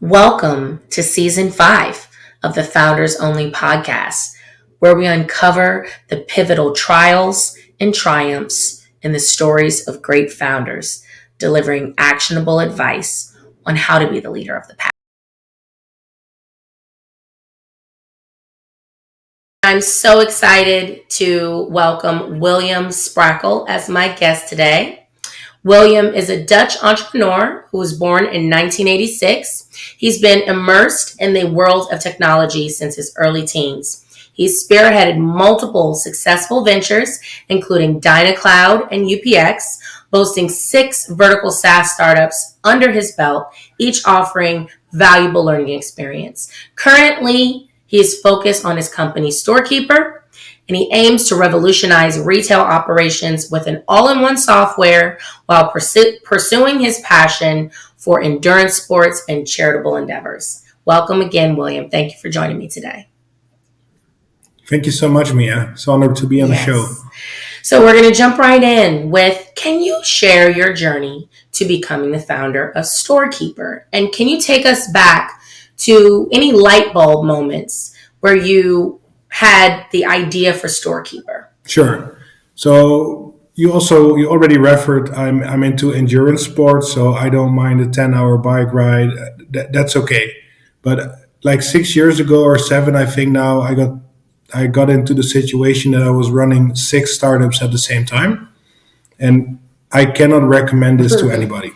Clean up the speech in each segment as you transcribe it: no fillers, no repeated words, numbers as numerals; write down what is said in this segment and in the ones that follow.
Welcome to Season 5 of the Founders Only podcast, where we uncover the pivotal trials and triumphs in the stories of great founders, delivering actionable advice on how to be the leader of the pack. I'm so excited to welcome William Sprakel as my guest today. William is a Dutch entrepreneur who was born in 1986. He's been immersed in the world of technology since his early teens. He's spearheaded multiple successful ventures, including DynaCloud and UPX, boasting 6 vertical SaaS startups under his belt, each offering valuable learning experience. Currently, he is focused on his company StoreKeeper, and he aims to revolutionize retail operations with an all-in-one software while pursuing his passion for endurance sports and charitable endeavors. Welcome again, William. Thank you for joining me today. Thank you so much, Mia. It's an honor to be on the show. So we're going to jump right in with, can you share your journey to becoming the founder of StoreKeeper? And can you take us back to any light bulb moments where you had the idea for StoreKeeper? Sure. So you already referred, I'm into endurance sports, so I don't mind a 10-hour bike ride. That's okay. But like 6 years ago or 7, I think now, I got into the situation that I was running 6 startups at the same time, and I cannot recommend this to anybody.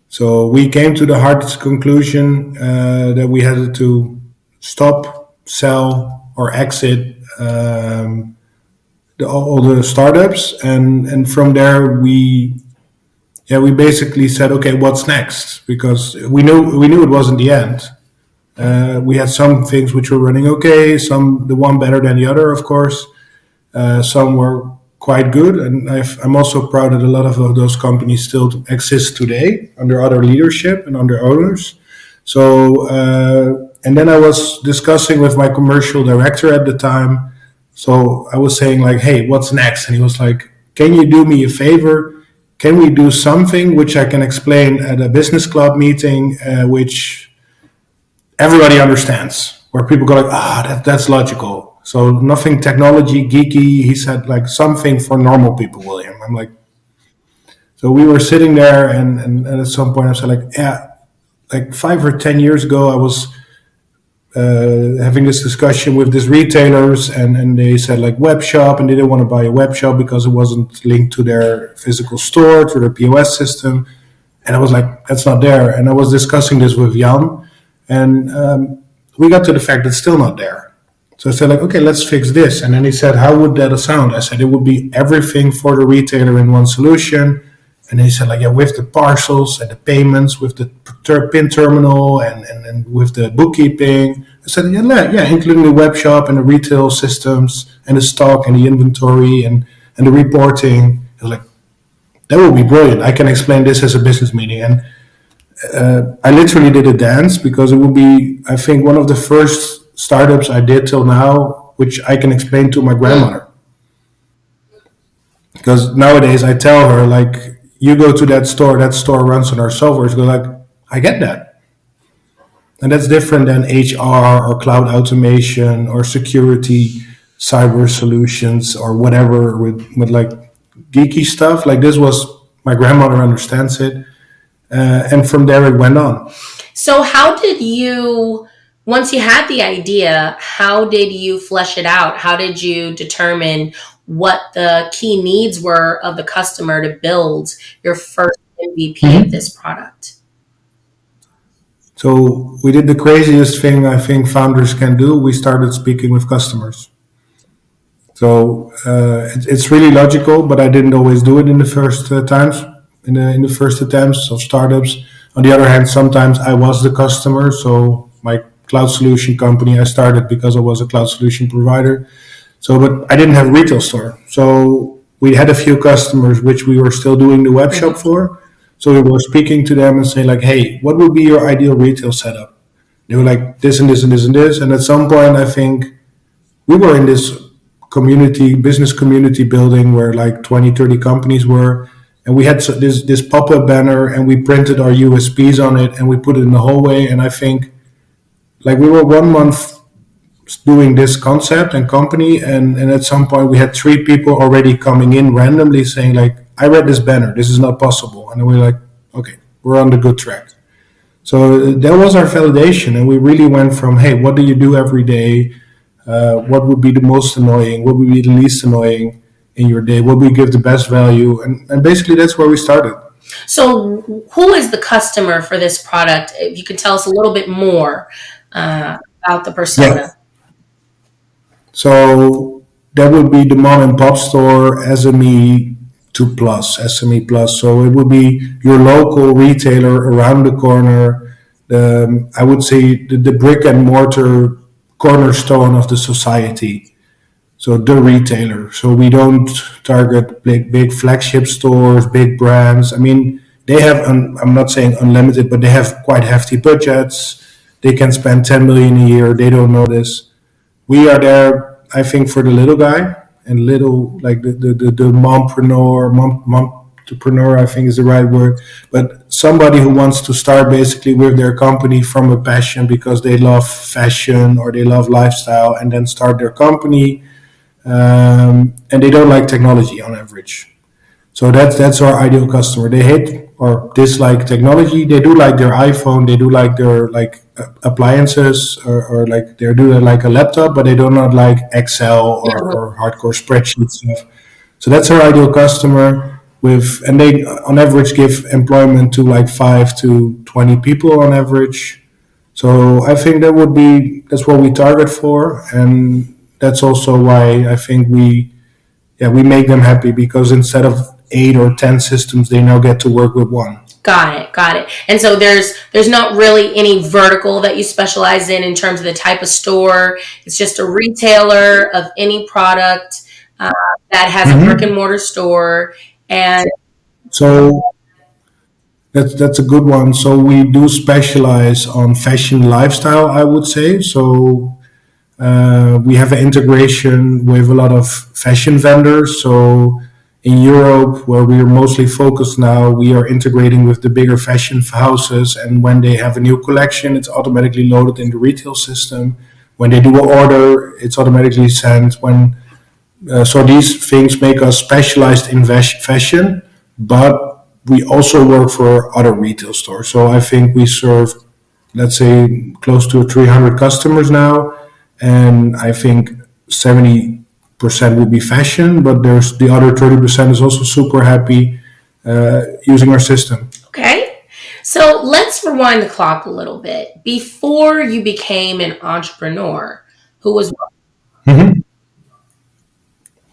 So we came to the hard conclusion that we had to stop, sell, or exit all the startups, and from there we basically said, okay, what's next? Because we knew it wasn't the end. We had some things which were running okay, the one better than the other, of course. Some were quite good, and I'm also proud that a lot of those companies still exist today under other leadership and under owners. So, and then I was discussing with my commercial director at the time. So I was saying like, hey, what's next? And he was like, can you do me a favor? Can we do something which I can explain at a business club meeting, which everybody understands, where people go like, that's logical. So nothing technology geeky. He said like something for normal people, William. I'm like, so we were sitting there, and at some point I said like, yeah, like 5 or 10 years ago, I was having this discussion with these retailers, and they said like web shop, and they didn't want to buy a web shop because it wasn't linked to their physical store, to their POS system. And I was like, that's not there. And I was discussing this with Jan, and we got to the fact it's still not there. So I said like, okay, let's fix this. And then he said, how would that sound? I said, it would be everything for the retailer in one solution. And he said like, yeah, with the parcels and the payments, with the PIN terminal and with the bookkeeping. I said, yeah, including the web shop and the retail systems and the stock and the inventory and the reporting. I was like, that would be brilliant. I can explain this as a business meeting. And I literally did a dance, because it would be, I think, one of the first startups I did till now, which I can explain to my grandmother. Because nowadays I tell her like, you go to that store runs on our software. She goes like, I get that. And that's different than HR or cloud automation or security, cyber solutions or whatever with like geeky stuff. Like this was, my grandmother understands it. And from there it went on. So how did you, once you had the idea, how did you flesh it out? How did you determine what the key needs were of the customer to build your first MVP of this product? So we did the craziest thing I think founders can do. We started speaking with customers. So it's really logical, but I didn't always do it in the first times, in the first attempts of startups. On the other hand, sometimes I was the customer. So my cloud solution company, I started because I was a cloud solution provider. So, but I didn't have a retail store. So we had a few customers which we were still doing the web shop for. So we were speaking to them and saying like, hey, what would be your ideal retail setup? They were like this and this and this and this. And at some point, I think we were in this business community building where like 20, 30 companies were. and we had this pop-up banner, and we printed our USPs on it, and we put it in the hallway. And I think like we were 1 month doing this concept and company, and at some point we had 3 people already coming in randomly saying like, I read this banner, this is not possible. And then we're like, okay, we're on the good track. So that was our validation, and we really went from, hey, what do you do every day? What would be the most annoying? What would be the least annoying in your day? What would give the best value? And basically that's where we started. So, who is the customer for this product? If you could tell us a little bit more about the persona. Yeah. So that would be the mom and pop store, SME to plus, SME plus. So it would be your local retailer around the corner. I would say the brick and mortar cornerstone of the society. So the retailer. So we don't target big flagship stores, big brands. I mean, they have, I'm not saying unlimited, but they have quite hefty budgets. They can spend 10 million a year. They don't know this. We are there, I think, for the little guy, and little, like the mompreneur, I think is the right word. But somebody who wants to start basically with their company from a passion because they love fashion or they love lifestyle, and then start their company. And they don't like technology on average. So that's our ideal customer. They hate or dislike technology. They do like their iPhone. They do like their appliances, or like they do like a laptop, but they do not like Excel or hardcore spreadsheet stuff. So that's our ideal customer. And they on average give employment to like 5 to 20 people on average. So I think that's what we target for, and that's also why I think we make them happy, because instead of 8 or 10 systems, they now get to work with one. Got it. And so there's not really any vertical that you specialize in terms of the type of store. It's just a retailer of any product that has a brick and mortar store. And so that's a good one. So we do specialize on fashion lifestyle, I would say. So we have an integration with a lot of fashion vendors. So in Europe, where we are mostly focused now, we are integrating with the bigger fashion houses. And when they have a new collection, it's automatically loaded in the retail system. When they do an order, it's automatically sent. So these things make us specialized in fashion, but we also work for other retail stores. So I think we serve, let's say, close to 300 customers now. And I think 70% will be fashion, but there's the other 30% is also super happy using our system. Okay. So let's rewind the clock a little bit. Before you became an entrepreneur, who was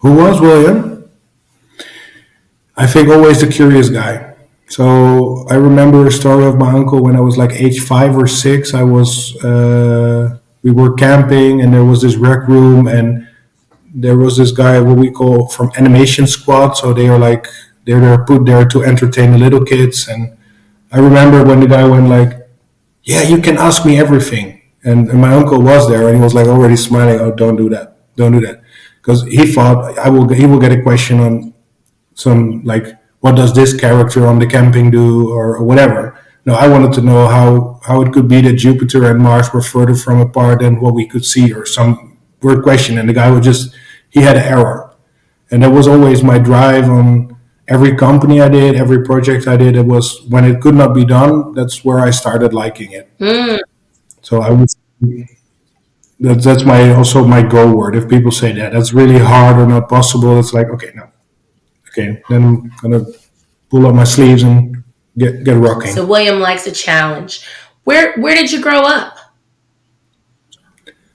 Who was William? I think always the curious guy. So I remember a story of my uncle when I was like age 5 or 6. We were camping, and there was this rec room, and there was this guy, what we call from animation squad. So they're put there to entertain the little kids. And I remember when the guy went like, yeah, you can ask me everything. And my uncle was there, and he was like already smiling. Oh, don't do that. Because he thought he will get a question on some, like, what does this character on the camping do, or whatever. No, I wanted to know how it could be that Jupiter and Mars were further from apart than what we could see, or some weird question. And the guy he had an error. And that was always my drive on every company I did, every project I did. It was when it could not be done, that's where I started liking it. So that's also my go word. If people say that's really hard or not possible, it's like, okay, no. Okay, then I'm gonna pull up my sleeves and get rocking. So William likes a challenge. Where did you grow up?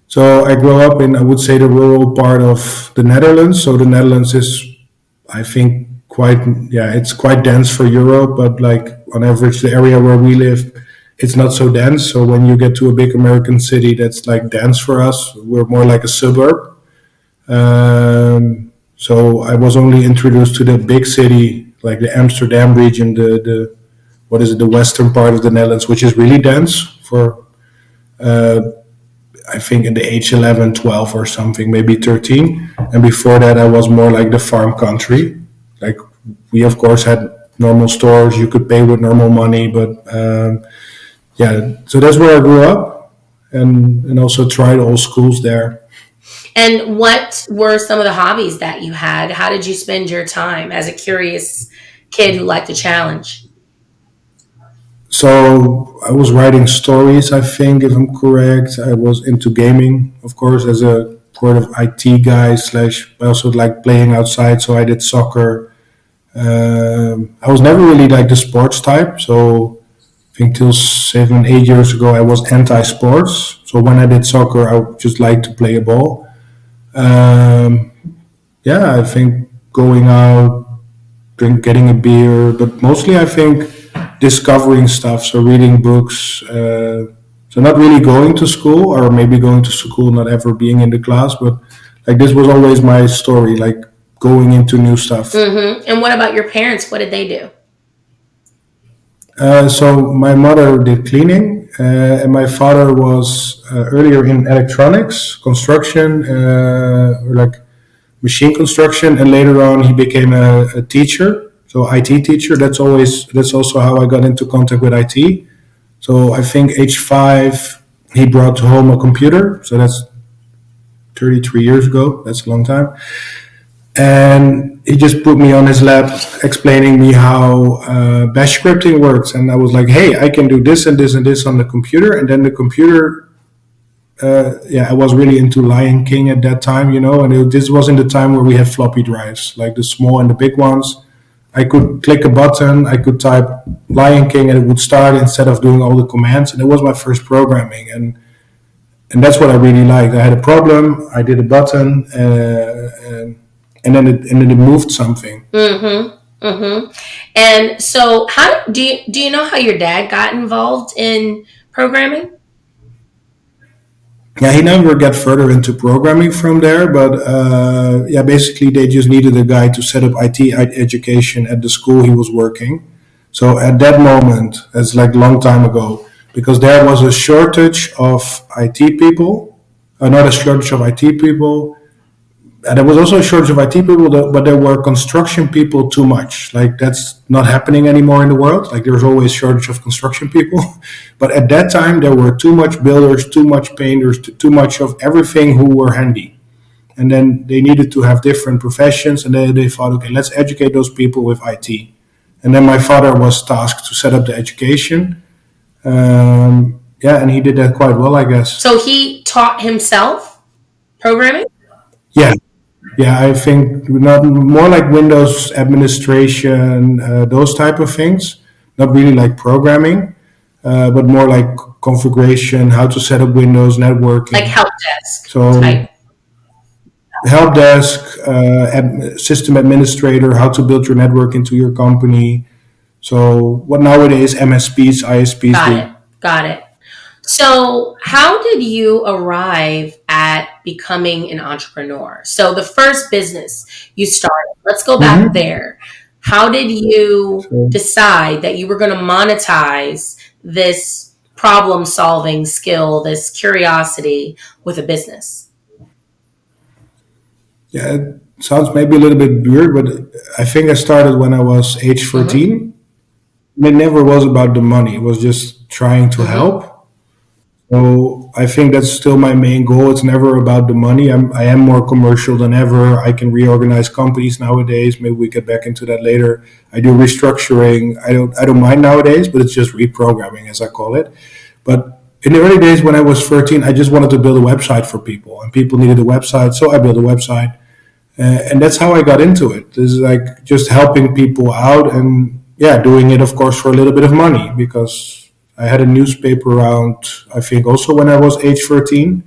So I grew up in, I would say, the rural part of the Netherlands. So the Netherlands is, I think, it's quite dense for Europe, but like on average, the area where we live, it's not so dense. So when you get to a big American city, that's like dense for us. We're more like a suburb. So I was only introduced to the big city, like the Amsterdam region, the western part of the Netherlands, which is really dense for, I think in the age 11, 12 or something, maybe 13. And before that, I was more like the farm country. Like we, of course, had normal stores. You could pay with normal money, but yeah. So that's where I grew up, and also tried all schools there. And what were some of the hobbies that you had? How did you spend your time as a curious kid who liked a challenge? So I was writing stories, I think, if I'm correct. I was into gaming, of course, as a sort of IT guy slash. I also like playing outside, so I did soccer. I was never really like the sports type, so I think till 7, 8 years ago I was anti-sports. So when I did soccer, I just liked to play a ball. Um, yeah, I think going out, getting a beer, but mostly I think discovering stuff. So reading books. So not really going to school, or maybe going to school, not ever being in the class, but like this was always my story, like going into new stuff. And what about your parents? What did they do? So my mother did cleaning, and my father was earlier in electronics, construction, or like machine construction, and later on he became a teacher, so IT teacher. That's also how I got into contact with IT. So I think age 5 he brought home a computer. So that's 33 years ago. That's a long time. And he just put me on his lap, explaining me how Bash scripting works. And I was like, hey, I can do this and this and this on the computer. And then the computer, yeah, I was really into Lion King at that time, and this was in the time where we had floppy drives, like the small and the big ones. I could click a button, I could type Lion King, and it would start instead of doing all the commands. And it was my first programming. And that's what I really liked. I had a problem, I did a button, and then it moved something. And so, how do you know how your dad got involved in programming? Yeah, he never got further into programming from there, but yeah, basically they just needed a guy to set up IT education at the school he was working. So at that moment, it's like a long time ago, because there was a shortage of IT people, not a shortage of IT people, there was also a shortage of IT people, but there were construction people too much. Like that's not happening anymore in the world. Like there's always shortage of construction people, but at that time there were too much builders, too much painters, too much of everything who were handy. And then they needed to have different professions, and then they thought, okay, let's educate those people with IT. And then my father was tasked to set up the education. Yeah, and he did that quite well, I guess. So he taught himself programming? Yeah, yeah, I think not more like Windows administration, those type of things. Not really like programming, but more like configuration, how to set up Windows, Like networking. help desk So type. help desk, system administrator, how to build your network into your company. So what nowadays MSPs, ISPs Got do. it. Got it. So, how did you arrive at becoming an entrepreneur? So, the first business you started, let's go back Hmm. there. How did you So decide that you were going to monetize this problem solving skill, this curiosity with a business? yeah, it sounds maybe a little bit weird, but I think I started when I was age Mm-hmm. 13. It never was about the money. It was just trying to Mm-hmm. help. So I think that's still my main goal. It's never about the money. I am more commercial than ever. I can reorganize companies nowadays. Maybe we get back into that later. I do restructuring. I don't mind nowadays, but it's just reprogramming as I call it. But in the early days when I was 13, I just wanted to build a website for people, and people needed a website, so I built a website. And that's how I got into it. This is like just helping people out, and yeah, doing it of course for a little bit of money, because I had a newspaper around, I think also when I was age 13.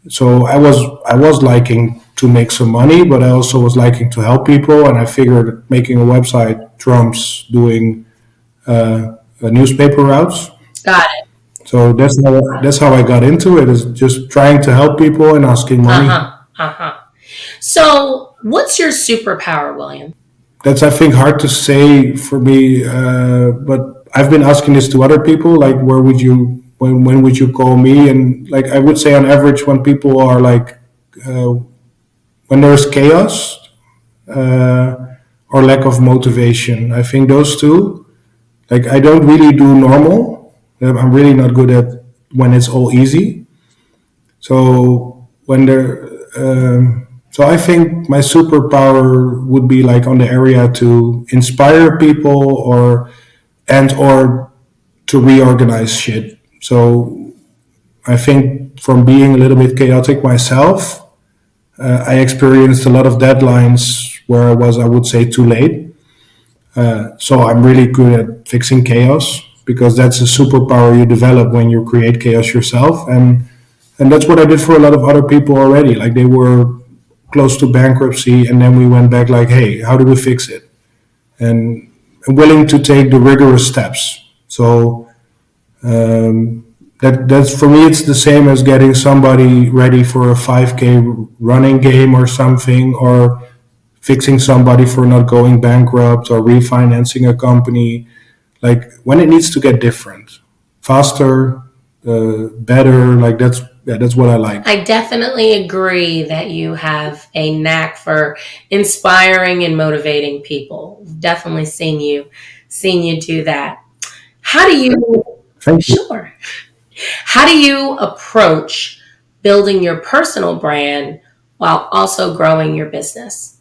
So I was liking to make some money, but I also was liking to help people, and I figured making a website trumps doing newspaper routes. Got it. So that's how I got into it, is just trying to help people and asking Uh money. huh. Uh huh. So, what's your superpower, William? That's, I think, hard to say for me, but I've been asking this to other people, like where would you when would you call me? And like I would say on average, when people are like, uh, when there's chaos, uh, or lack of motivation. I think those two, like I don't really do normal. I'm really not good at when it's all easy. So when there, so I think my superpower would be like on the area to inspire people or to reorganize shit. So I think from being a little bit chaotic myself, I experienced a lot of deadlines where I would say, too late. So I'm really good at fixing chaos because that's a superpower you develop when you create chaos yourself, and that's what I did for a lot of other people already. Like they were close to bankruptcy, and then we went back like, hey, how do we fix it? And willing to take the rigorous steps. So that's for me. It's the same as getting somebody ready for a 5K running game or something, or fixing somebody for not going bankrupt or refinancing a company. Like when it needs to get different, faster, better. Like that's what I like. I definitely agree that you have a knack for inspiring and motivating people. Definitely seen you do that. How do you Thank you. Sure. How do you approach building your personal brand while also growing your business?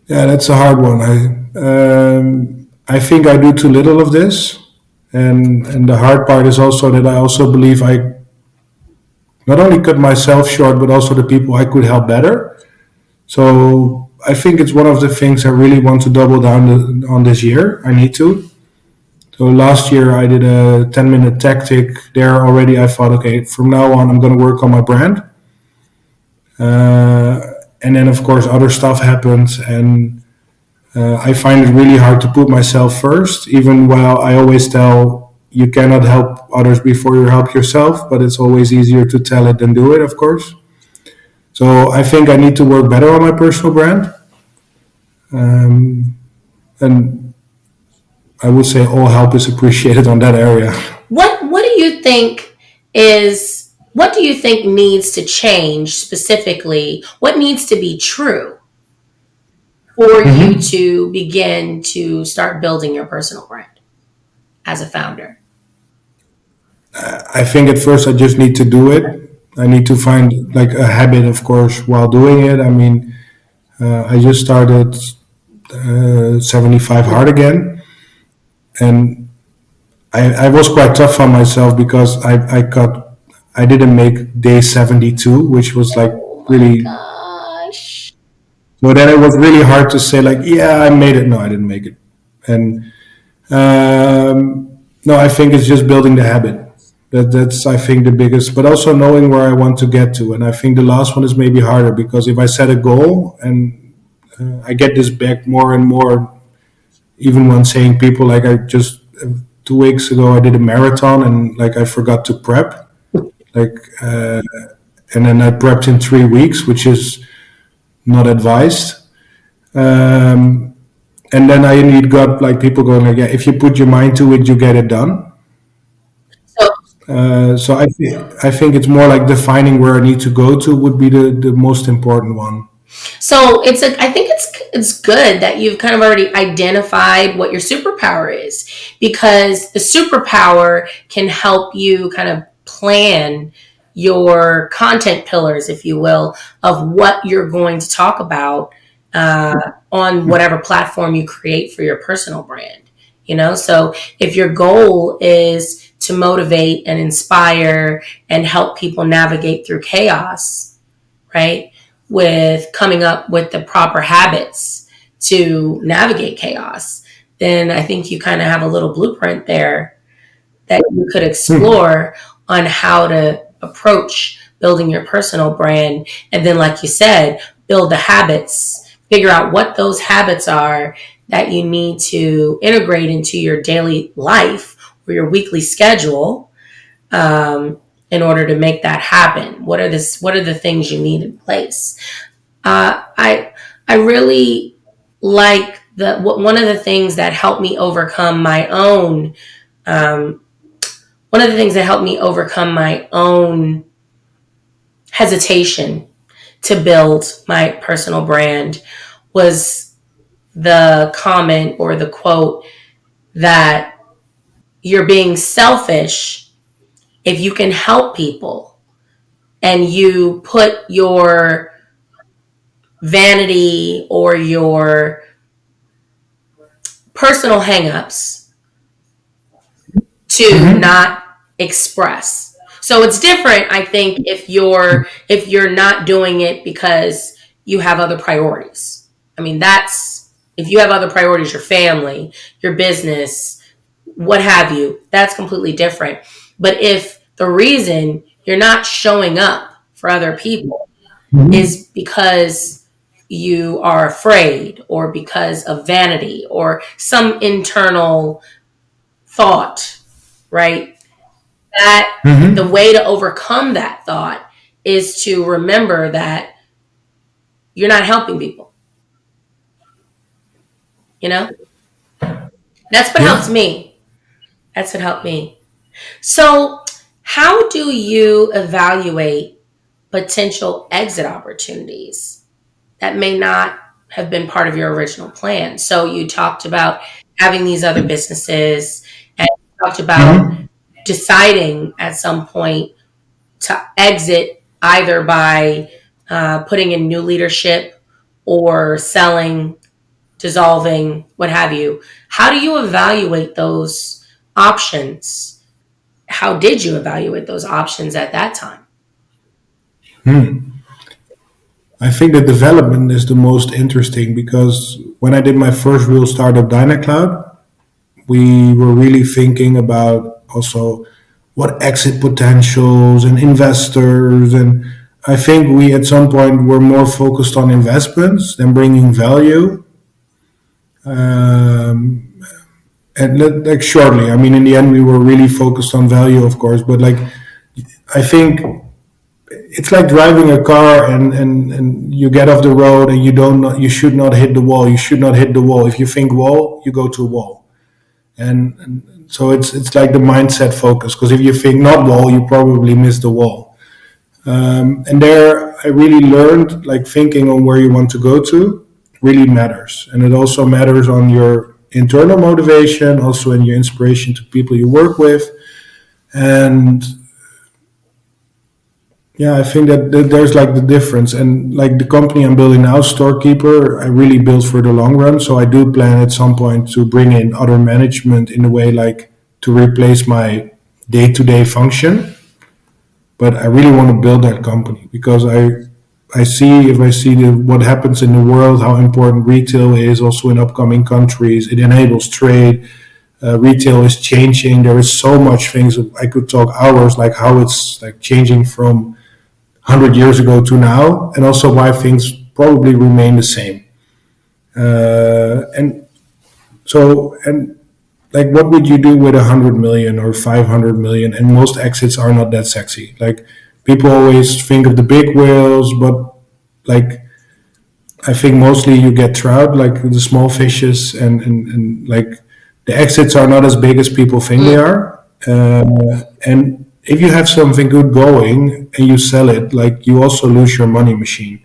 Yeah, that's a hard one. I think I do too little of this, and the hard part is also that I also believe I not only cut myself short, but also the people I could help better. So I think it's one of the things I really want to double down on this year. I need to. So last year I did a 10-minute tactic. There already I thought, okay, from now on I'm going to work on my brand. And then of course other stuff happens, and I find it really hard to put myself first, even while I always tell you cannot help others before you help yourself, but it's always easier to tell it than do it, of course. So I think I need to work better on my personal brand. And I would say all help is appreciated on that area. What do you think needs to change specifically? What needs to be true for you to begin to start building your personal brand as a founder? I think at first I just need to do it. I need to find like a habit, of course, while doing it. I mean, I just started 75 hard again, and I was quite tough on myself because I didn't make day 72, which was like Oh my really. gosh. So then it was really hard to say like, yeah, I made it. No, I didn't make it, and no, I think it's just building the habit. That's I think the biggest, but also knowing where I want to get to. And I think the last one is maybe harder because if I set a goal and I get this back more and more, even when saying people like I just 2 weeks ago I did a marathon and like I forgot to prep, like, and then I prepped in 3 weeks, which is not advised. Um, and then I need got like people going like, yeah, if you put your mind to it, you get it done. So So I think it's more like defining where I need to go to would be the most important one. I think it's good that you've kind of already identified what your superpower is, because the superpower can help you kind of plan your content pillars, if you will, of what you're going to talk about on whatever platform you create for your personal brand. So if your goal is to motivate and inspire and help people navigate through chaos, right? With coming up with the proper habits to navigate chaos, then I think you kind of have a little blueprint there that you could explore on how to approach building your personal brand. And then, like you said, build the habits, figure out what those habits are that you need to integrate into your daily life or your weekly schedule, in order to make that happen. What are the things you need in place? I really like one of the things that helped me overcome my own one of the things that helped me overcome my own hesitation to build my personal brand was the comment or the quote that you're being selfish if you can help people and you put your vanity or your personal hangups to not express. So it's different, I think, if you're not doing it because you have other priorities. I mean, that's if you have other priorities, your family, your business, what have you, that's completely different. But if the reason you're not showing up for other people Mhm. is because you are afraid or because of vanity or some internal thought, right? That the Mhm. way to overcome that thought is to remember that you're not helping people, you know? That's what helps Yeah. me. That's what helped me. So, how do you evaluate potential exit opportunities that may not have been part of your original plan? So, you talked about having these other businesses and you talked about Mhm. deciding at some point to exit either by putting in new leadership or selling, dissolving, what have you. How do you evaluate those options? How did you evaluate those options at that time? I think the development is the most interesting because when I did my first real startup, DynaCloud, we were really thinking about also what exit potentials and investors. And I think we at some point were more focused on investments than bringing value. Um, and like shortly, I mean, in the end, we were really focused on value, of course. But like, I think it's like driving a car and you get off the road and you should not hit the wall. You should not hit the wall. If you think wall, you go to a wall. And so it's like the mindset focus because if you think not wall, you probably miss the wall. And there, I really learned like thinking on where you want to go to really matters, and it also matters on your internal motivation, also in your inspiration to people you work with, and yeah, I think that there's like the difference, and like the company I'm building now, StoreKeeper, I really built for the long run. So I do plan at some point to bring in other management in a way like to replace my day-to-day function. But I really want to build that company because I see if I see what happens in the world, how important retail is, also in upcoming countries. It enables trade. Retail is changing. There is so much things. I could talk hours like how it's like changing from 100 years ago to now, and also why things probably remain the same. And like, what would you do with 100 million or 500 million? And most exits are not that sexy. Like, people always think of the big whales, but like, I think mostly you get trout, like the small fishes, and like the exits are not as big as people think they Mm, are. And if you have something good going and you sell it, like you also lose your money machine.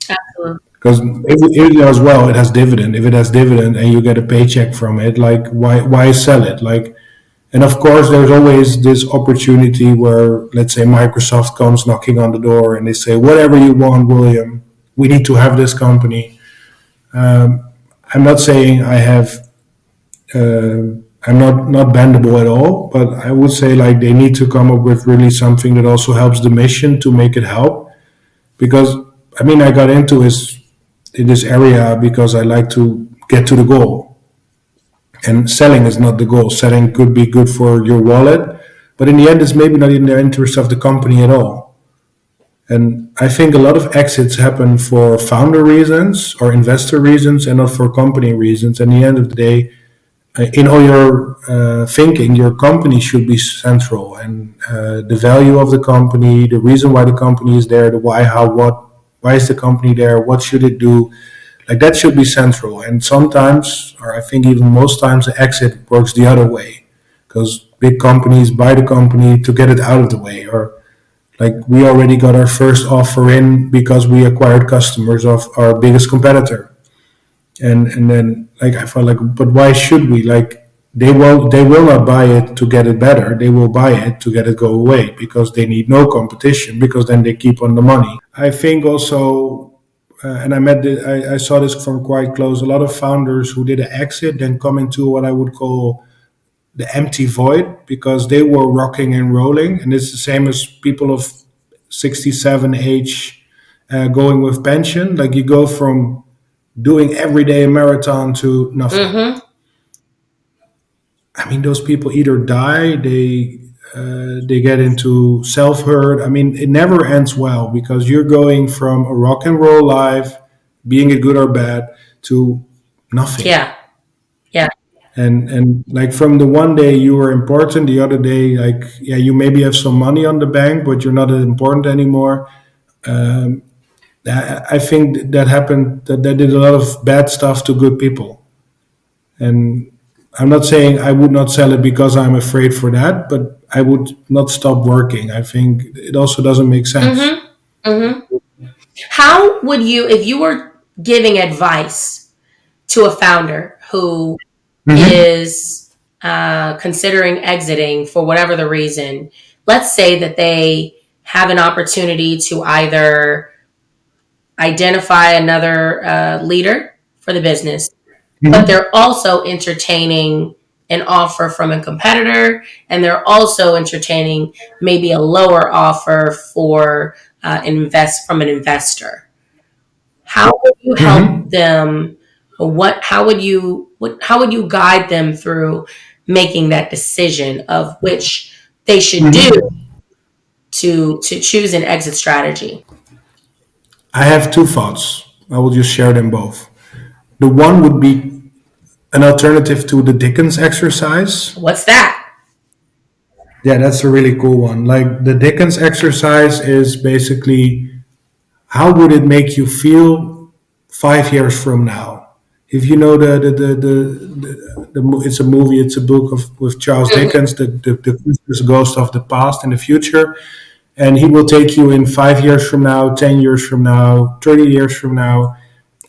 absolutely. Because if it does well, it has dividend. If it has dividend and you get a paycheck from it, like why sell it? Like, and of course, there's always this opportunity where, let's say, Microsoft comes knocking on the door and they say, "Whatever you want, William, we need to have this company." I'm not saying I have. I'm not bendable at all, but I would say like they need to come up with really something that also helps the mission to make it help. Because I mean, I got into this in this area because I like to get to the goal. And selling is not the goal. Selling could be good for your wallet, but in the end, it's maybe not in the interest of the company at all. And I think a lot of exits happen for founder reasons or investor reasons and not for company reasons. And at the end of the day, in all your thinking, your company should be central, and the value of the company, the reason why the company is there, the why, how, what, why is the company there, what should it do, like that should be central. And sometimes, or I think even most times, the exit works the other way because big companies buy the company to get it out of the way, or Like we already got our first offer in because we acquired customers of our biggest competitor. And then like I felt like, but why should we? Like they will not buy it to get it better. They will buy it to get it go away because they need no competition because then they keep on the money. I think also, and I saw this from quite close. A lot of founders who did an exit then come into what I would call the empty void because they were rocking and rolling, and it's the same as people of 67 age going with pension. Like you go from doing every day a marathon to nothing. Mm-hmm. I mean, those people either die, they get into self hurt. I mean, it never ends well because you're going from a rock and roll life, being it good or bad, to nothing. Yeah. Yeah. And like from the one day you were important, the other day, like yeah, you maybe have some money on the bank, but you're not important anymore. I think that happened. That did a lot of bad stuff to good people. And I'm not saying I would not sell it because I'm afraid for that, but I would not stop working. I think it also doesn't make sense. Mm-hmm. Mm-hmm. How would you, if you were giving advice to a founder who is considering exiting for whatever the reason, let's say that they have an opportunity to either identify another leader for the business, but they're also entertaining an offer from a competitor, and they're also entertaining maybe a lower offer for invest from an investor. How would you help them? How would you guide them through making that decision of which they should do to choose an exit strategy? I have two thoughts. I will just share them both. The one would be an alternative to the Dickens exercise. What's that? Yeah, that's a really cool one. Like the Dickens exercise is basically how would it make you feel 5 years from now? If you know it's a movie, it's a book of with Charles Dickens, the Christmas Ghost of the Past and the Future, and he will take you in 5 years from now, 10 years from now, 30 years from now,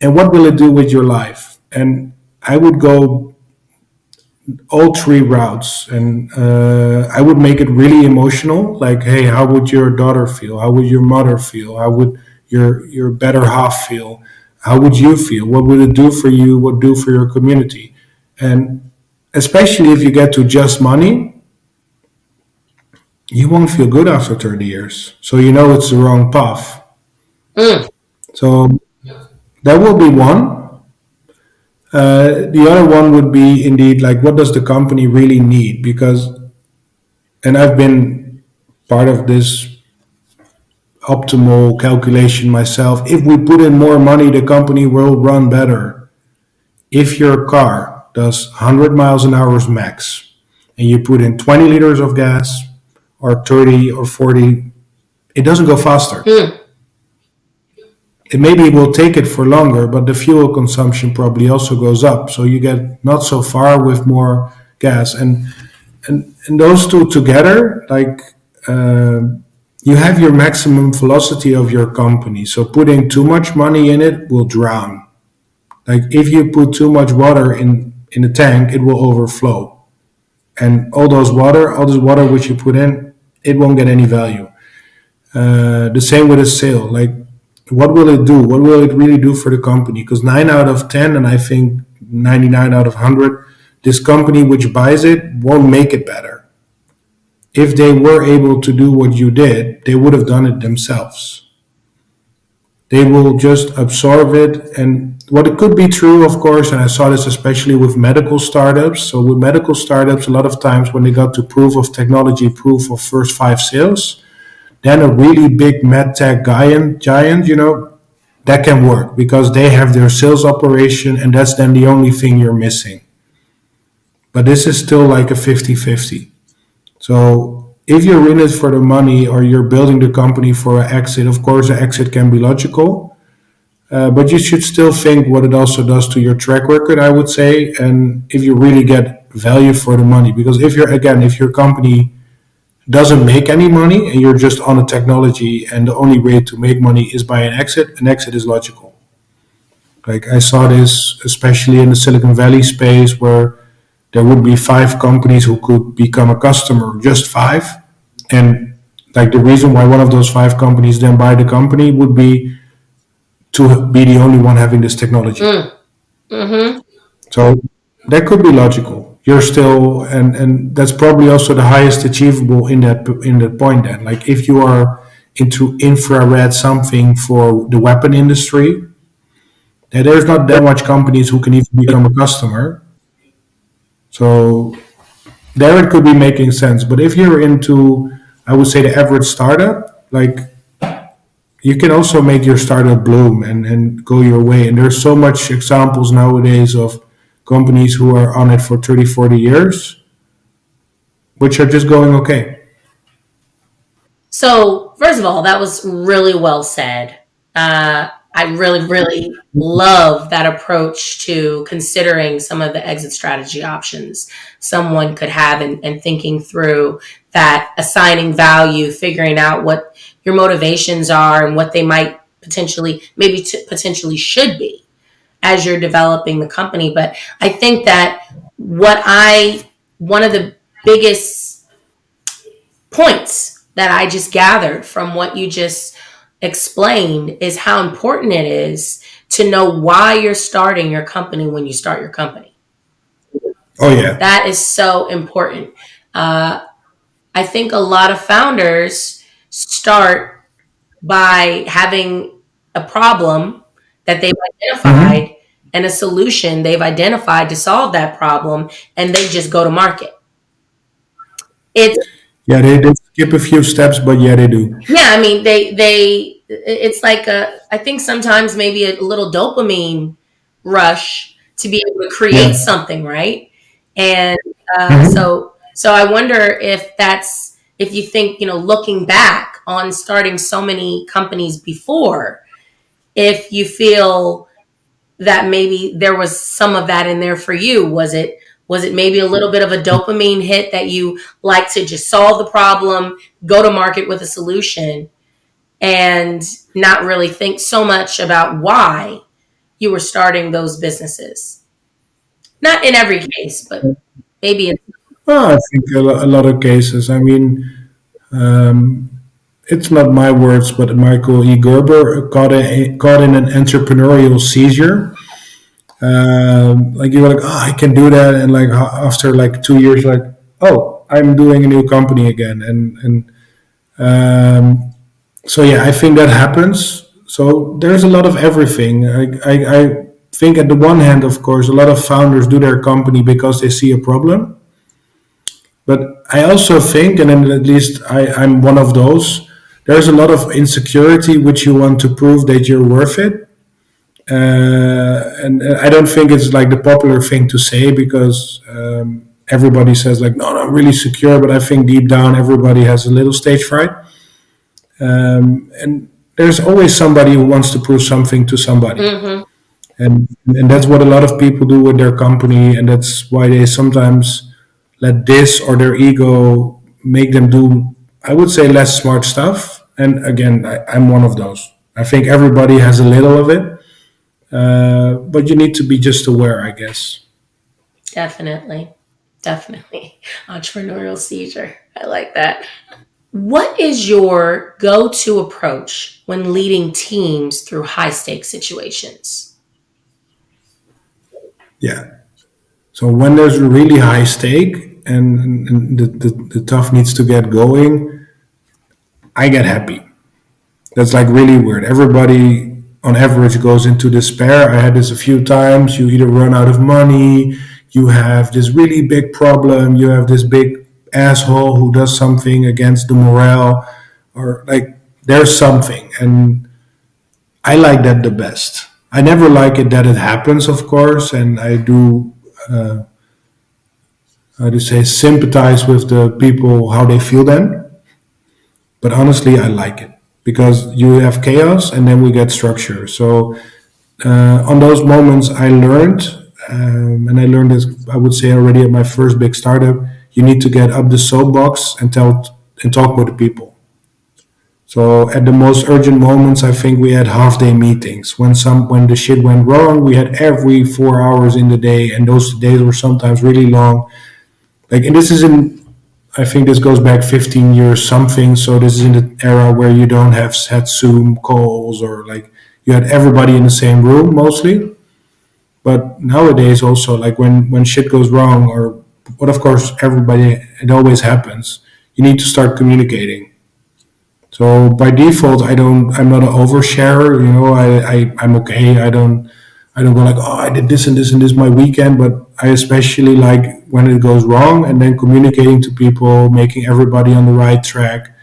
and what will it do with your life? And I would go all three routes, and I would make it really emotional. Like, hey, how would your daughter feel? How would your mother feel? How would your better half feel? How would you feel? What would it do for you? What do for your community? And especially if you get to just money, you won't feel good after 30 years. So you know it's the wrong path. So that will be one. The other one would be indeed like, what does the company really need? Because, and I've been part of this optimal calculation myself. If we put in more money, the company will run better. If your car does 100 miles an hour max, and you put in 20 liters of gas, or 30 or 40, it doesn't go faster. It maybe will take it for longer, but the fuel consumption probably also goes up. So you get not so far with more gas, and those two together, like you have your maximum velocity of your company. So putting too much money in it will drown. Like if you put too much water in the tank, it will overflow, and all this water which you put in, it won't get any value. The same with a sale. Like, what will it do? What will it really do for the company? Because 9 out of 10, and I think 99 out of 100, this company which buys it won't make it better. If they were able to do what you did, they would have done it themselves. They will just absorb it. And what it could be true, of course, and I saw this especially with medical startups. So with medical startups, a lot of times when they got to proof of technology, proof of first 5 sales, then a really big medtech giant, that can work because they have their sales operation, and that's then the only thing you're missing. But this is still like a 50-50. So if you're in it for the money or you're building the company for an exit, of course, the exit can be logical. But you should still think what it also does to your track record, I would say, and if you really get value for the money. Because if your company doesn't make any money and you're just on a technology and the only way to make money is by an exit is logical. Like I saw this especially in the Silicon Valley space where there would be five companies who could become a customer, just five. And like the reason why one of those five companies then buy the company would be to be the only one having this technology. Mm-hmm. So that could be logical. You're still, and that's probably also the highest achievable in that point. Then, like if you are into infrared something for the weapon industry, there's not that much companies who can even become a customer. So there it could be making sense. But if you're into, I would say the average startup, like you can also make your startup bloom and go your way. And there's so much examples nowadays of companies who are on it for 30, 40 years, which are just going okay. So, first of all, that was really well said. I really, really love that approach to considering some of the exit strategy options someone could have and thinking through that, assigning value, figuring out what your motivations are and what they might potentially, maybe potentially should be as you're developing the company. But I think that one of the biggest points that I just gathered from what you just explained is how important it is to know why you're starting your company when you start your company. Oh yeah. That is so important. I think a lot of founders start by having a problem that they've identified Mm-hmm. and a solution they've identified to solve that problem, and they just go to market. It's Yeah, they skip a few steps, but yeah, they do. Yeah, I mean, it's like I think sometimes maybe a little dopamine rush to be able to create Yeah. something, right? And Mm-hmm. so I wonder if if you think, looking back on starting so many companies before, if you feel that maybe there was some of that in there for you. Was it maybe a little bit of a dopamine hit that you like to just solve the problem, go to market with a solution, and not really think so much about why you were starting those businesses? Not in every case, but maybe in. Well, I think a lot of cases. I mean, it's not my words, but Michael E. Gerber caught in an entrepreneurial seizure. Like you were like, oh, I can do that, and like after like 2 years, like, oh, I'm doing a new company again, and so yeah, I think that happens. So there's a lot of everything. I think at the one hand, of course, a lot of founders do their company because they see a problem. But I also think, and then at least I'm one of those, there's a lot of insecurity which you want to prove that you're worth it. And I don't think it's like the popular thing to say because everybody says like, no, no, I'm really secure. But I think deep down, everybody has a little stage fright. And there's always somebody who wants to prove something to somebody. Mm-hmm. And that's what a lot of people do with their company. And that's why they sometimes let this or their ego make them do, I would say, less smart stuff. And again, I'm one of those. I think everybody has a little of it, but you need to be just aware, I guess. Definitely. Definitely. Entrepreneurial seizure. I like that. What is your go to approach when leading teams through high stakes situations? Yeah. So when there's a really high stake and the tough needs to get going, I get happy. That's like really weird. Everybody on average goes into despair. I had this a few times. You either run out of money, you have this really big problem, you have this big asshole who does something against the morale, or like there's something. And I like that the best. I never like it that it happens, of course, and I do, how to say, sympathize with the people how they feel then. But honestly, I like it because you have chaos and then we get structure. So on those moments, I learned, and I learned this, I would say already at my first big startup, you need to get up the soapbox and tell and talk with the people. So at the most urgent moments, I think we had half day meetings. When the shit went wrong, we had every 4 hours in the day, and those days were sometimes really long. Like, and this is in, I think this goes back 15 years something. So this is in the era where you don't have had Zoom calls, or like you had everybody in the same room mostly. But nowadays also, like when shit goes wrong, or but of course everybody, it always happens. You need to start communicating. So by default, I'm not an oversharer. I'm okay. I don't go like, oh, I did this and this and this my weekend. But I especially like when it goes wrong, and then communicating to people, making everybody on the right track.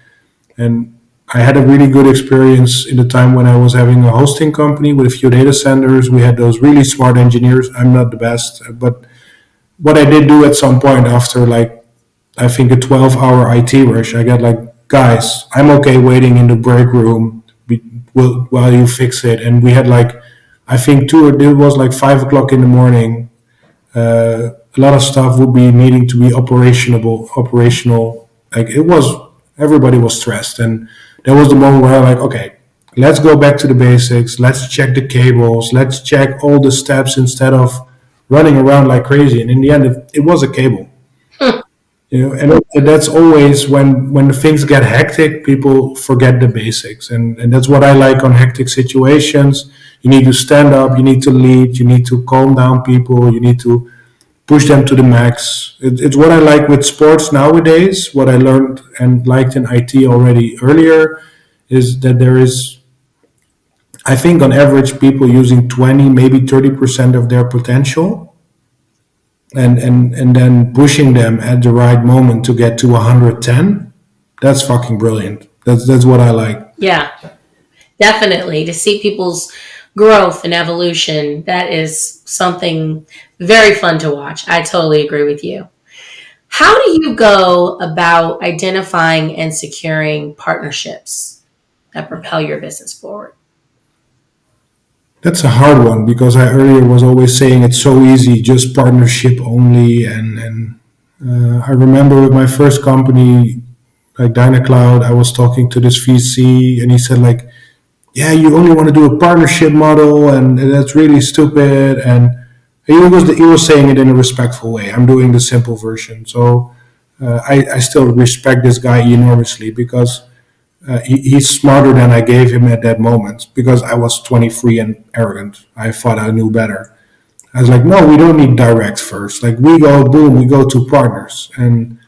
And I had a really good experience in the time when I was having a hosting company with a few data centers. We had those really smart engineers. I'm not the best, but what I did do at some point after, like, I think a 12-hour IT rush, I got like, guys, I'm okay waiting in the break room while you fix it. And we had like, I think it was like 5 o'clock in the morning. A lot of stuff would be needing to be operational. Like, everybody was stressed. And that was the moment where I like, okay, let's go back to the basics. Let's check the cables. Let's check all the steps instead of running around like crazy. And in the end, it was a cable. And that's always when the things get hectic, people forget the basics, and that's what I like on hectic situations. You need to stand up, you need to lead, you need to calm down people, you need to push them to the max. It's what I like with sports nowadays. What I learned and liked in IT already earlier is that there is, I think, on average, people using 20, maybe 30% of their potential, and then pushing them at the right moment to get to 110. That's fucking brilliant. That's what I like. Yeah, definitely. To see people's growth and evolution, that is something very fun to watch. I totally agree with you. How do you go about identifying and securing partnerships that propel your business forward? That's a hard one, because I earlier was always saying it's so easy, just partnership only. And I remember with my first company, like Dynacloud, I was talking to this VC, and he said like, yeah, you only want to do a partnership model, and that's really stupid. And he was saying it in a respectful way. I'm doing the simple version. So I still respect this guy enormously, because he's smarter than I gave him at that moment, because I was 23 and arrogant. I thought I knew better. I was like, no, we don't need direct first. Like, we go, boom, we go to partners. And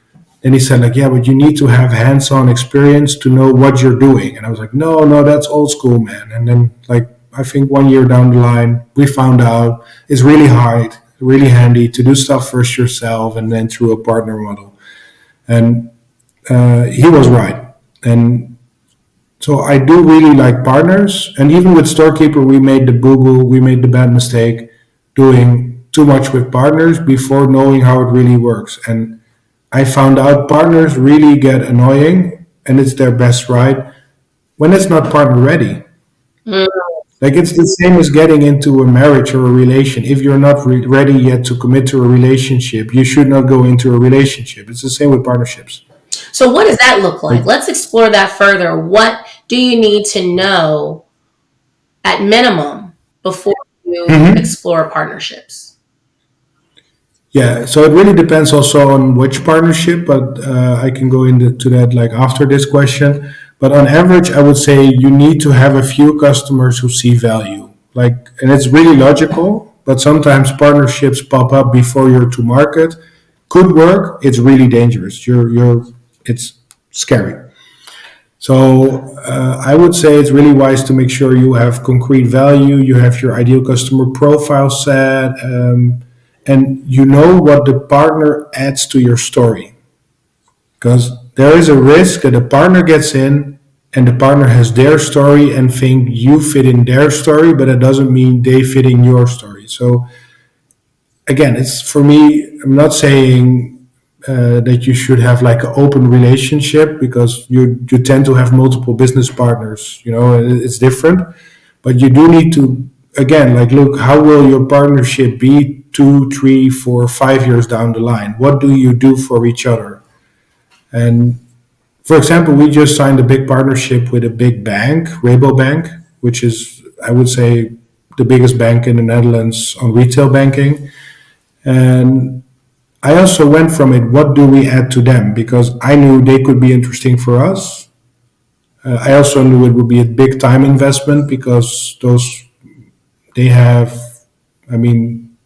then he said like, yeah, but you need to have hands-on experience to know what you're doing. And I was like, no, that's old school, man. And then, like, I think 1 year down the line, we found out it's really hard, really handy to do stuff first yourself and then through a partner model. And he was right. And so I do really like partners. And even with StoreKeeper, we made the boo-boo, we made the bad mistake doing too much with partners before knowing how it really works. And I found out partners really get annoying, and it's their best right when it's not partner ready. Mm. Like, it's the same as getting into a marriage or a relation. If you're not ready yet to commit to a relationship, you should not go into a relationship. It's the same with partnerships. So what does that look like? Let's explore that further. What do you need to know at minimum before you explore partnerships? Yeah, so it really depends also on which partnership, but I can go into that like after this question. But on average, I would say you need to have a few customers who see value. Like, and it's really logical, but sometimes partnerships pop up before you're to market. Could work. It's really dangerous. It's scary. So I would say it's really wise to make sure you have concrete value, you have your ideal customer profile set, and you know what the partner adds to your story. Because there is a risk that a partner gets in and the partner has their story and think you fit in their story, but it doesn't mean they fit in your story. So again, it's, for me, I'm not saying that you should have like an open relationship, because you tend to have multiple business partners. It's different, but you do need to, again, like, look, how will your partnership be 2, 3, 4, 5 years down the line? What do you do for each other? And For example, we just signed a big partnership with a big bank, Rabobank, which is, I would say, the biggest bank in the Netherlands on retail banking. And I also went from it, what do we add to them? Because I knew they could be interesting for us. I also knew it would be a big time investment because they have, I mean,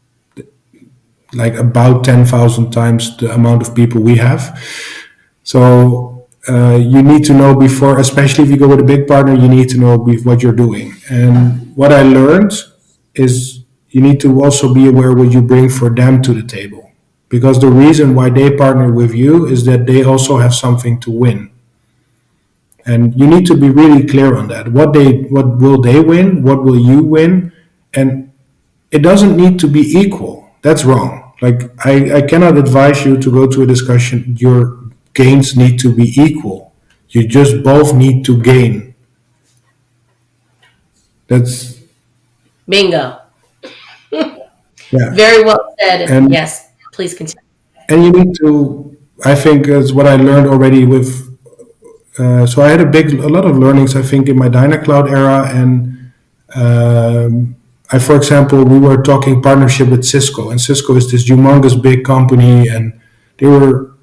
like about 10,000 times the amount of people we have. So you need to know before, especially if you go with a big partner, you need to know what you're doing. And what I learned is you need to also be aware what you bring for them to the table. Because the reason why they partner with you is that they also have something to win. And you need to be really clear on that. What will they win? What will you win? And it doesn't need to be equal. That's wrong. Like I cannot advise you to go to a discussion. Your gains need to be equal. You just both need to gain. That's Bingo. yeah. Very well said. And Yes, please continue. and you need to. I think is what I learned already with. So I had a lot of learnings. I think in my DynaCloud era, and for example, we were talking partnership with Cisco, and Cisco is this humongous big company, and they were,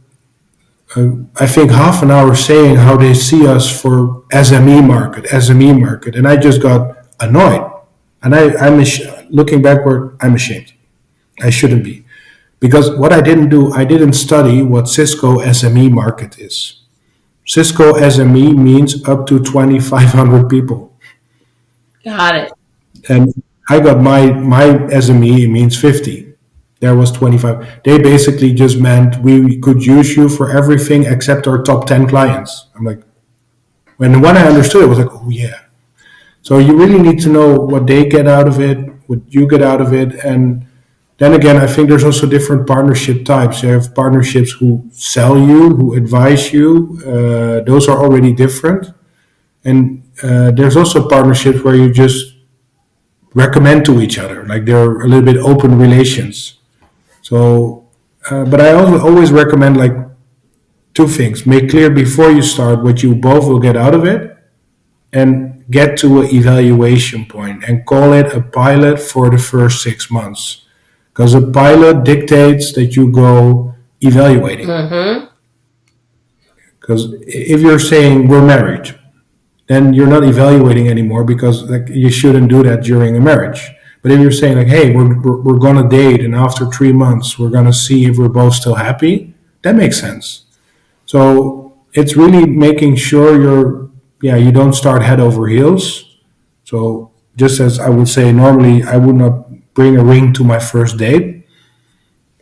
I think, half an hour saying how they see us for SME market, and I just got annoyed, and looking backward, I'm ashamed. I shouldn't be, because what I didn't do, I didn't study what Cisco SME market is. Cisco SME means up to 2,500 people. Got it. And I got my SME, it means 50. There was 25. They basically just meant we could use you for everything except our top 10 clients. I'm like, when I understood it, I was like, oh yeah. So you really need to know what they get out of it, what you get out of it. And then again, I think there's also different partnership types. You have partnerships who sell you, who advise you. Those are already different. And there's also partnerships where you just recommend to each other, like they're a little bit open relations. So, but I always recommend like two things: make clear before you start what you both will get out of it, and get to an evaluation point and call it a pilot for the first 6 months, because a pilot dictates that you go evaluating. Because if you're saying we're married, then you're not evaluating anymore, because like you shouldn't do that during a marriage. But if you're saying like, hey, we're gonna date, and after 3 months we're gonna see if we're both still happy, that makes sense. So it's really making sure you don't start head over heels. So just as I would say, normally I would not bring a ring to my first date,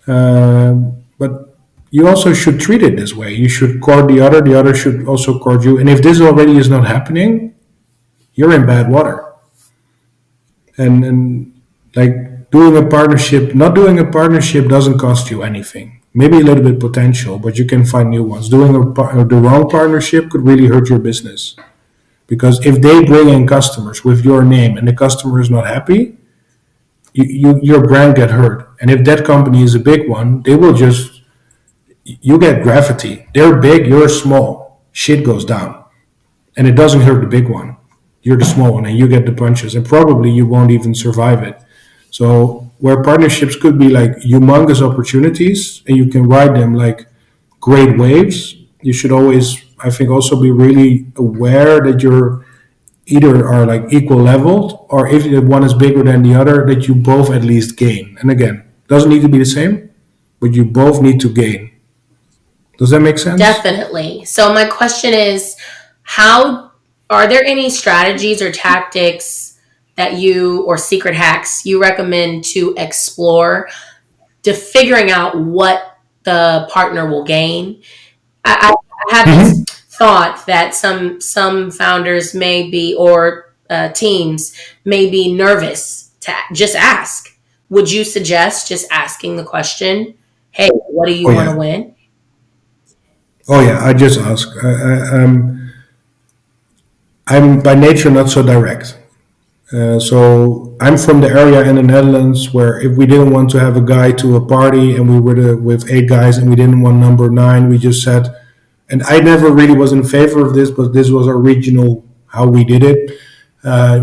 but you also should treat it this way. You should court the other should also court you. And if this already is not happening, you're in bad water. And like not doing a partnership doesn't cost you anything. Maybe a little bit potential, but you can find new ones. Doing the wrong partnership could really hurt your business. Because if they bring in customers with your name and the customer is not happy, your brand get hurt. And if that company is a big one, you get gravity. They're big, you're small. Shit goes down. And it doesn't hurt the big one. You're the small one and you get the punches, and probably you won't even survive it. So where partnerships could be like humongous opportunities and you can ride them like great waves, you should always, I think, also be really aware that you're either are like equal leveled, or if one is bigger than the other, that you both at least gain. And again, doesn't need to be the same, but you both need to gain. Does that make sense? Definitely. So my question is, are there any strategies or tactics that or secret hacks you recommend to explore to figuring out what the partner will gain? I have this thought that some founders may be, or teams may be nervous to just ask. Would you suggest just asking the question, hey, what do you want to win? Oh yeah, I just ask. I'm by nature not so direct. So I'm from the area in the Netherlands where if we didn't want to have a guy to a party and we were with 8 guys and we didn't want number 9, we just said, and I never really was in favor of this, but this was our regional how we did it.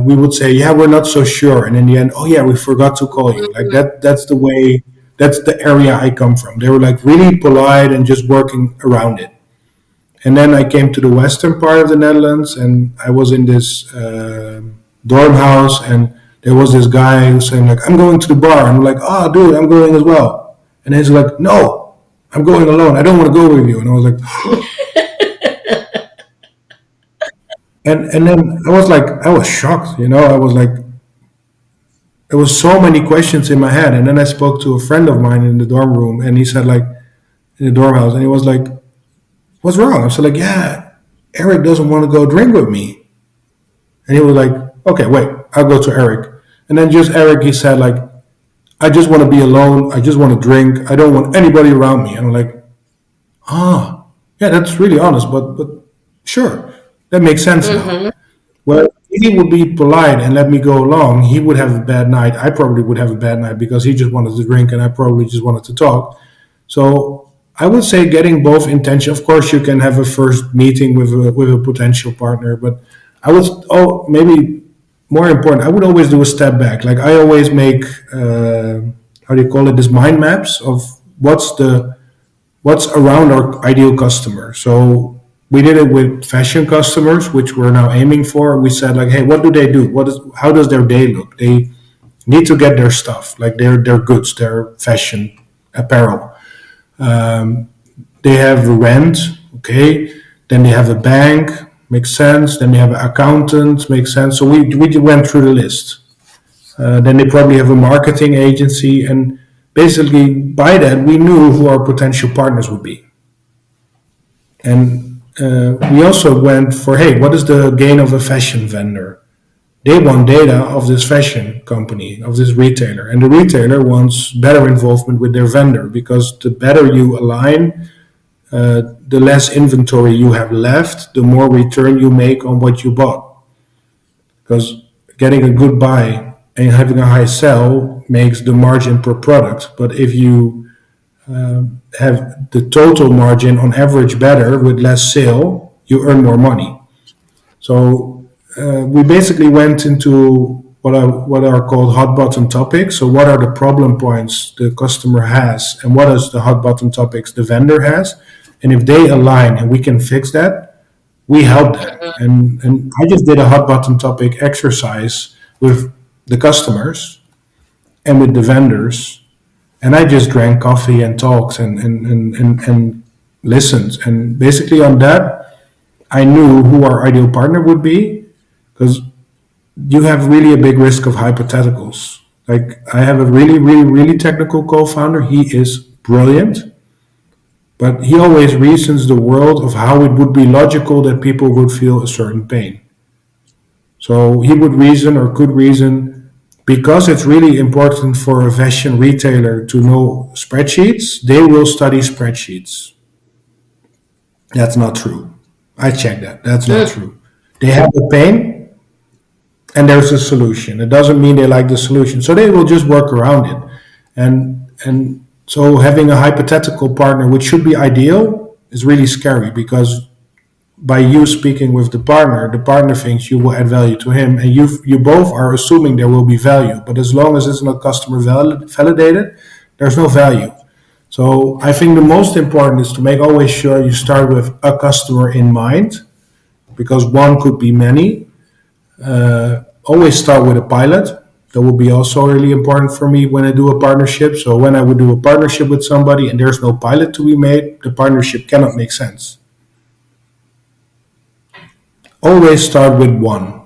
We would say, yeah, we're not so sure, and in the end, oh yeah, we forgot to call you. Like that. That's the way. That's the area I come from. They were like really polite and just working around it. And then I came to the western part of the Netherlands, and I was in this dorm house, and there was this guy who was saying like, "I'm going to the bar," and I'm like, "Oh, dude, I'm going as well." And he's like, "No, I'm going alone. I don't want to go with you." And I was like, and then I was shocked, I was like, there was so many questions in my head, and then I spoke to a friend of mine in the dorm room, and he said like in the dorm house, and he was like, "What's wrong?" I said like, "Yeah, Eric doesn't want to go drink with me." And he was like, "Okay, wait, I'll go to Eric." And then just Eric, he said like, "I just want to be alone. I just want to drink. I don't want anybody around me." And I'm like, "Ah, yeah, that's really honest, but sure, that makes sense now." Mm-hmm. Well, if he would be polite and let me go along, he would have a bad night. I probably would have a bad night because he just wanted to drink and I probably just wanted to talk. So I would say getting both intention. Of course, you can have a first meeting with a potential partner, but I would maybe more important. I would always do a step back. Like I always make how do you call it, this mind maps of what's around our ideal customer. So we did it with fashion customers, which we're now aiming for. We said like, hey, what do they do? How does their day look? They need to get their stuff, like their goods, their fashion apparel. They have rent, okay. Then they have a bank, makes sense. Then they have an accountant, makes sense. So we went through the list. Then they probably have a marketing agency, and basically by that we knew who our potential partners would be. And we also went for, hey, what is the gain of a fashion vendor? They want data of this fashion company, of this retailer, and the retailer wants better involvement with their vendor, because the better you align, the less inventory you have left, the more return you make on what you bought. Because getting a good buy and having a high sell makes the margin per product. But if you have the total margin on average better with less sale, you earn more money. So we basically went into what are called hot button topics. So what are the problem points the customer has, and what is the hot button topics the vendor has? And if they align and we can fix that, we help them. And I just did a hot button topic exercise with the customers and with the vendors, and I just drank coffee and talked and listened. And basically on that, I knew who our ideal partner would be, because you have really a big risk of hypotheticals. Like I have a really, really, really technical co-founder. He is brilliant, but he always reasons the world of how it would be logical that people would feel a certain pain. So he would reason, or could reason, because it's really important for a fashion retailer to know spreadsheets, they will study spreadsheets. That's not true. I checked that. That's not true. They have a pain and there's a solution. It doesn't mean they like the solution. So they will just work around it. And so having a hypothetical partner, which should be ideal, is really scary, because by you speaking with the partner thinks you will add value to him, and you both are assuming there will be value. But as long as it's not customer validated, there's no value. So I think the most important is to make always sure you start with a customer in mind, because one could be many. Always start with a pilot. That will be also really important for me when I do a partnership. So when I would do a partnership with somebody and there's no pilot to be made, the partnership cannot make sense. Always start with one,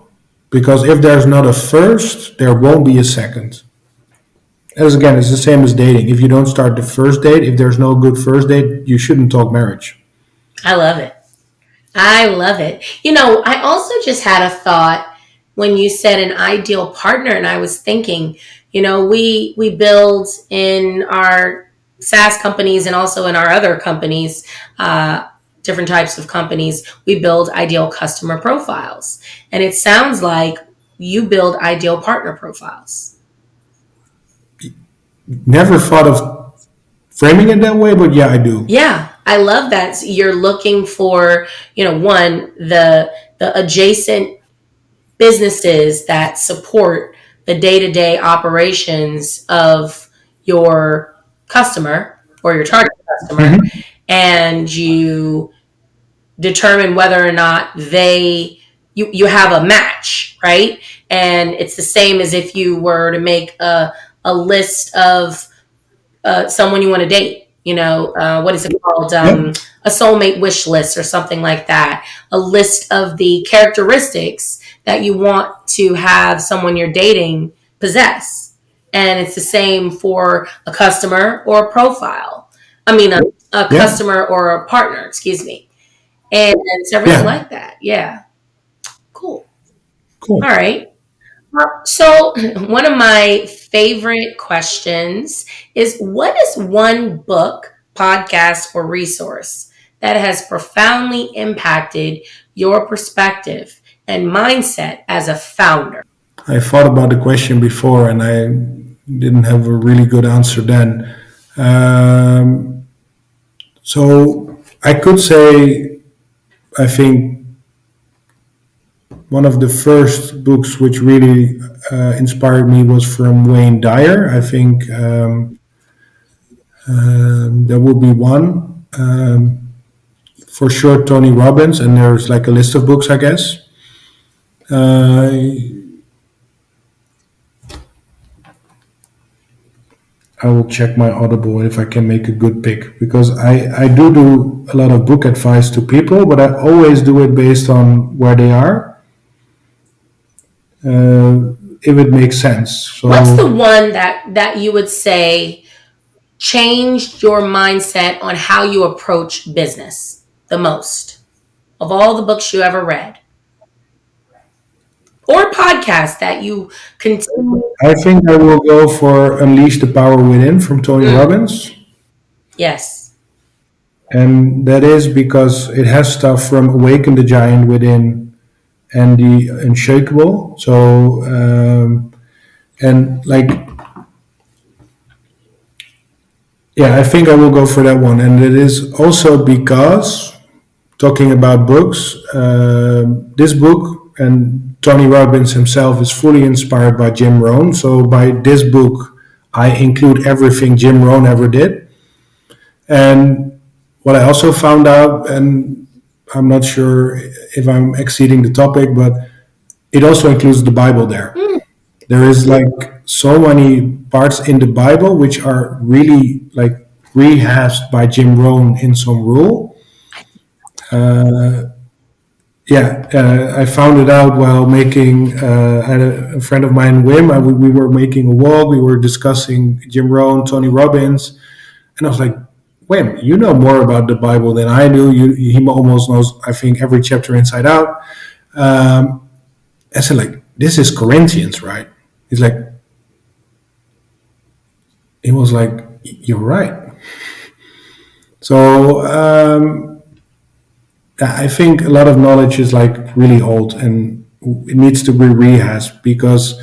because if there's not a first, there won't be a second. As again, it's the same as dating. If you don't start the first date, if there's no good first date, you shouldn't talk marriage. I love it. I love it. I also just had a thought when you said an ideal partner, and I was thinking, we build in our SaaS companies and also in our other companies, different types of companies, we build ideal customer profiles. And it sounds like you build ideal partner profiles. Never thought of framing it that way, but yeah, I do. Yeah, I love that you're looking for, one, the adjacent businesses that support the day-to-day operations of your customer or your target customer, Hmm. and you determine whether or not you have a match, right? And it's the same as if you were to make a list of someone you want to date. What is it called? Yeah. A soulmate wish list or something like that. A list of the characteristics that you want to have someone you're dating possess. And it's the same for a customer or a profile. I mean, a Yeah. customer or a partner, excuse me. And it's everything Yeah. like that. Yeah. Cool. All Cool. right. So, one of my favorite questions is, what is one book, podcast, or resource that has profoundly impacted your perspective and mindset as a founder? I thought about the question before, and I didn't have a really good answer then. So I could say, I think one of the first books which really inspired me was from Wayne Dyer. I think there would be one. For sure, Tony Robbins, and there's like a list of books, I guess. Uh, I will check my Audible if I can make a good pick, because I do a lot of book advice to people, but I always do it based on where they are, if it makes sense. What's the So one that you would say changed your mindset on how you approach business the most of all the books you ever read? Or podcast that you continue. I think I will go for Unleash the Power Within from Tony Mm, Robbins. yes, And that is because it has stuff from Awaken the Giant Within and the Unshakable. So, and like, yeah, I think I will go for that one. And it is also because, talking about books, this book and Tony Robbins himself is fully inspired by Jim Rohn. So, by this book, I include everything Jim Rohn ever did. And what I also found out, and I'm not sure if I'm exceeding the topic, but it also includes the Bible there. mm, There is like so many parts in the Bible which are really like rehashed by Jim Rohn in some rule. Yeah, I found it out while making. I had a friend of mine, Wim. We were making a walk. We were discussing Jim Rohn, Tony Robbins, and I was like, "Wim, you know more about the Bible than I do. He almost knows, I think, every chapter inside out." I said, "Like, this is Corinthians, right?" He's like, he was like, "You're right." So I think a lot of knowledge is like really old and it needs to be rehashed because,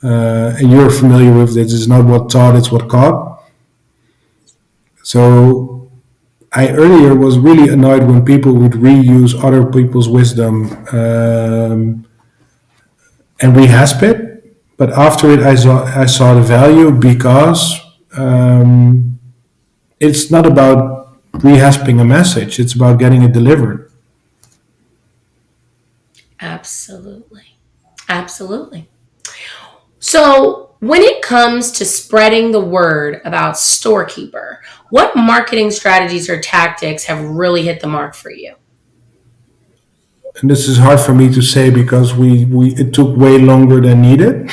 and you're familiar with this. It's not what taught; it's what caught. So I earlier was really annoyed when people would reuse other people's wisdom and rehasp it. But after it, I saw the value because it's not about rehasping a message; it's about getting it delivered. absolutely. Absolutely. So, when it comes to spreading the word about StoreKeeper, what marketing strategies or tactics have really hit the mark for you? And this is hard for me to say because we it took way longer than needed.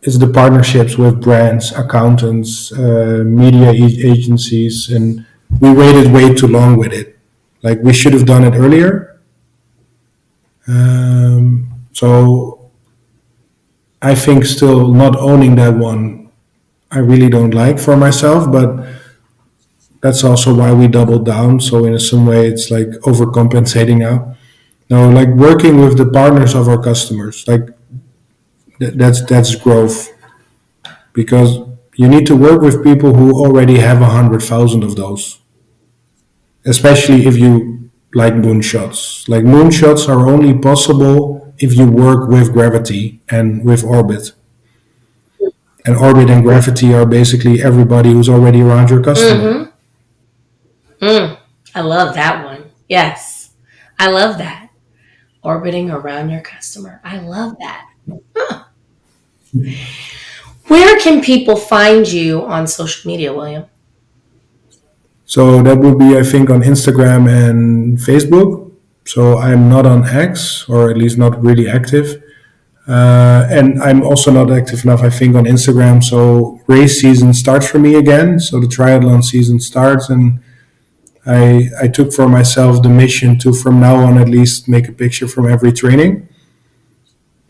It's the partnerships with brands, accountants, media agencies, and we waited way too long with it. Like we should have done it earlier. So I think still not owning that one, I really don't like for myself, but that's also why we doubled down. So in some way, it's like overcompensating now. No, like working with the partners of our customers, like that's growth because You need to work with people who already have 100,000 of those, especially if you like moonshots. Like moonshots are only possible if you work with gravity and with orbit. And orbit and gravity are basically everybody who's already around your customer. Mm-hmm. I love that one. Yes. I love that. Orbiting around your customer. I love that. Huh. Where can people find you on social media, William? So that would be, I think, on Instagram and Facebook. So I'm not on X, or at least not really active. And I'm also not active enough, I think, on Instagram. So race season starts for me again. So the triathlon season starts, and I took for myself the mission to, from now on, at least make a picture from every training.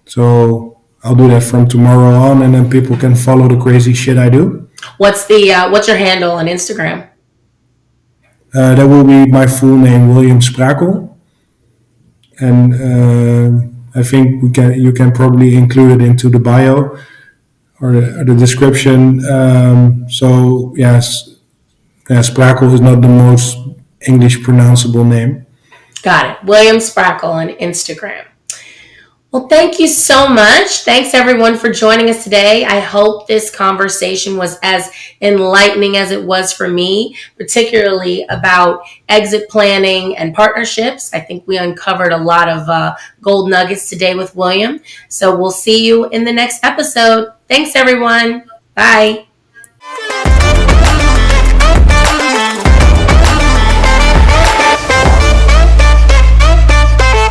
So I'll do that from tomorrow on, and then people can follow the crazy shit I do. What's your handle on Instagram? That will be my full name, William Sprakel, and I think you can probably include it into the bio or the description. So yes, Sprakel is not the most English pronounceable name. Got it. William Sprakel on Instagram. Well, thank you so much. Thanks everyone for joining us today. I hope this conversation was as enlightening as it was for me, particularly about exit planning and partnerships. I think we uncovered a lot of gold nuggets today with William. So we'll see you in the next episode. Thanks everyone. Bye.